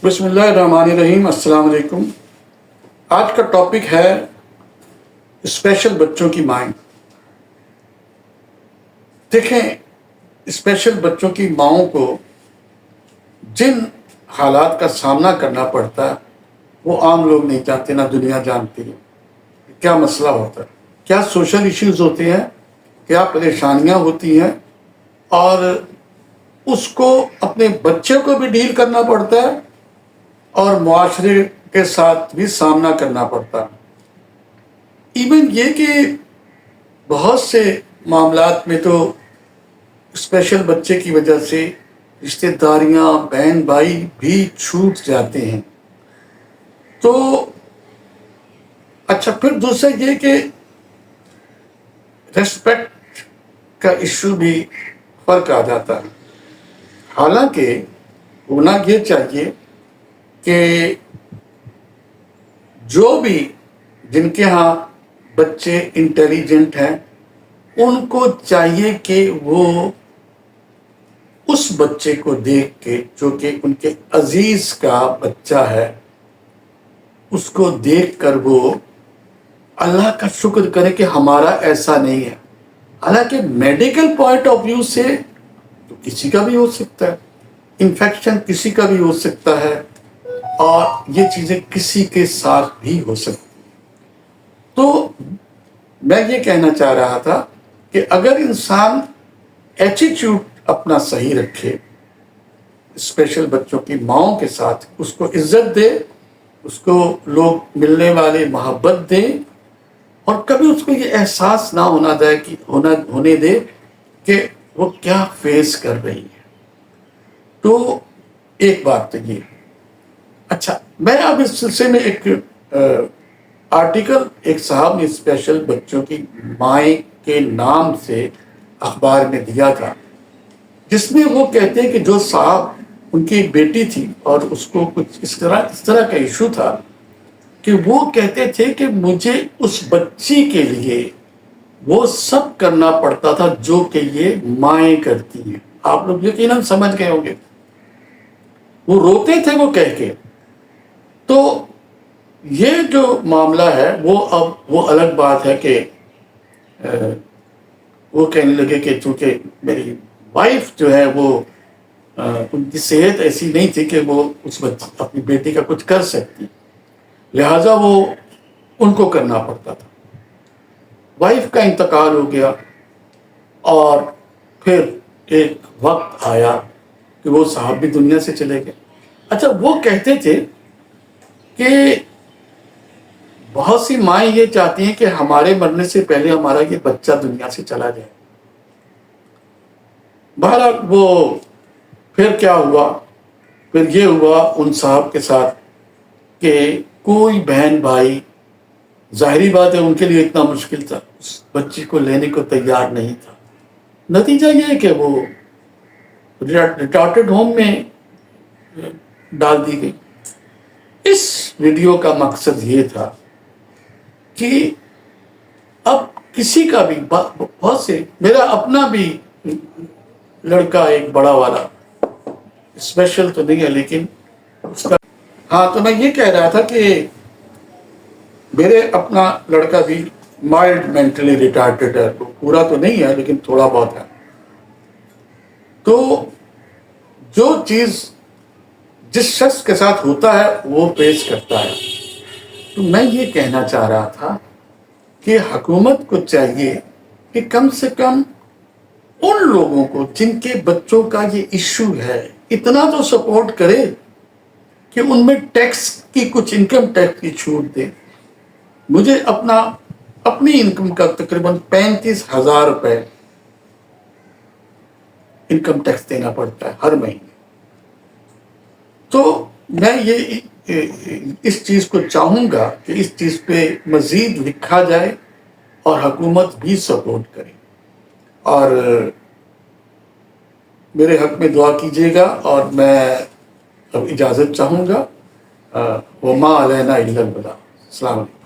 بسم اللہ الرحمن الرحیم، السلام علیکم۔ آج کا ٹاپک ہے اسپیشل بچوں کی مائیں۔ دیکھیں، اسپیشل بچوں کی ماؤں کو جن حالات کا سامنا کرنا پڑتا ہے وہ عام لوگ نہیں جانتے، نہ دنیا جانتی ہے۔ کیا مسئلہ ہوتا ہے، کیا سوشل ایشوز ہوتے ہیں، کیا پریشانیاں ہوتی ہیں، اور اس کو اپنے بچے کو بھی ڈیل کرنا پڑتا ہے اور معاشرے کے ساتھ بھی سامنا کرنا پڑتا ہے۔ ایون یہ کہ بہت سے معاملات میں تو اسپیشل بچے کی وجہ سے رشتہ داریاں، بہن بھائی بھی چھوٹ جاتے ہیں۔ تو اچھا، پھر دوسرا یہ کہ ریسپیکٹ کا ایشو بھی فرق آ جاتا ہے۔ حالانکہ ہونا یہ چاہیے کہ جو بھی جن کے ہاں بچے انٹیلیجنٹ ہیں ان کو چاہیے کہ وہ اس بچے کو دیکھ کے، جو کہ ان کے عزیز کا بچہ ہے، اس کو دیکھ کر وہ اللہ کا شکر کرے کہ ہمارا ایسا نہیں ہے۔ حالانکہ میڈیکل پوائنٹ آف ویو سے تو کسی کا بھی ہو سکتا ہے، انفیکشن کسی کا بھی ہو سکتا ہے، اور یہ چیزیں کسی کے ساتھ بھی ہو سکتی۔ تو میں یہ کہنا چاہ رہا تھا کہ اگر انسان ایٹیٹیوڈ اپنا صحیح رکھے، اسپیشل بچوں کی ماؤں کے ساتھ اس کو عزت دے، اس کو لوگ ملنے والے محبت دیں، اور کبھی اس کو یہ احساس نہ ہونے دے کہ وہ کیا فیس کر رہی ہے۔ تو ایک بات تو یہ۔ اچھا، میں اب اس سلسلے میں ایک آرٹیکل ایک صاحب نے اسپیشل بچوں کی مائیں کے نام سے اخبار میں دیا تھا، جس میں وہ کہتے ہیں کہ جو صاحب، ان کی ایک بیٹی تھی اور اس کو کچھ اس طرح کا ایشو تھا کہ وہ کہتے تھے کہ مجھے اس بچی کے لیے وہ سب کرنا پڑتا تھا جو کہ یہ مائیں کرتی ہیں۔ آپ لوگ یقیناً سمجھ گئے ہوں گے، وہ روتے تھے وہ کہہ کے۔ تو یہ جو معاملہ ہے وہ الگ بات ہے کہ وہ کہنے لگے کہ چونکہ میری وائف جو ہے وہ ان کی صحت ایسی نہیں تھی کہ وہ اس اپنی بیٹی کا کچھ کر سکتی، لہٰذا وہ ان کو کرنا پڑتا تھا۔ وائف کا انتقال ہو گیا اور پھر ایک وقت آیا کہ وہ صاحب بھی دنیا سے چلے گئے۔ اچھا، وہ کہتے تھے کہ بہت سی مائیں یہ چاہتی ہیں کہ ہمارے مرنے سے پہلے ہمارا یہ بچہ دنیا سے چلا جائے۔ بہرحال وہ پھر کیا ہوا، پھر یہ ہوا ان صاحب کے ساتھ کہ کوئی بہن بھائی، ظاہری بات ہے ان کے لیے اتنا مشکل تھا، اس بچی کو لینے کو تیار نہیں تھا۔ نتیجہ یہ ہے کہ وہ ریٹارٹڈ ہوم میں ڈال دی گئی۔ اس ویڈیو کا مقصد یہ تھا کہ اب کسی کا بھی، بہت سے، میرا اپنا بھی لڑکا ایک بڑا والا، اسپیشل تو نہیں ہے لیکن اس کا، ہاں، تو میں یہ کہہ رہا تھا کہ میرے اپنا لڑکا بھی مائلڈ مینٹلی ریٹارڈڈ ہے، پورا تو نہیں ہے لیکن تھوڑا بہت ہے۔ تو جو چیز جس شخص کے ساتھ ہوتا ہے وہ پیش کرتا ہے۔ تو میں یہ کہنا چاہ رہا تھا کہ حکومت کو چاہیے کہ کم سے کم ان لوگوں کو جن کے بچوں کا یہ ایشو ہے اتنا تو سپورٹ کرے کہ ان میں ٹیکس کی، کچھ انکم ٹیکس کی چھوٹ دے۔ مجھے اپنی انکم کا تقریباً 35,000 روپے انکم ٹیکس دینا پڑتا ہے ہر مہینے۔ تو میں یہ اس چیز کو چاہوں گا کہ اس چیز پہ مزید لکھا جائے اور حکومت بھی سپورٹ کرے، اور میرے حق میں دعا کیجیے گا، اور میں اب اجازت چاہوں گا۔ وما علینا الا البلاغ۔ السلام علیکم۔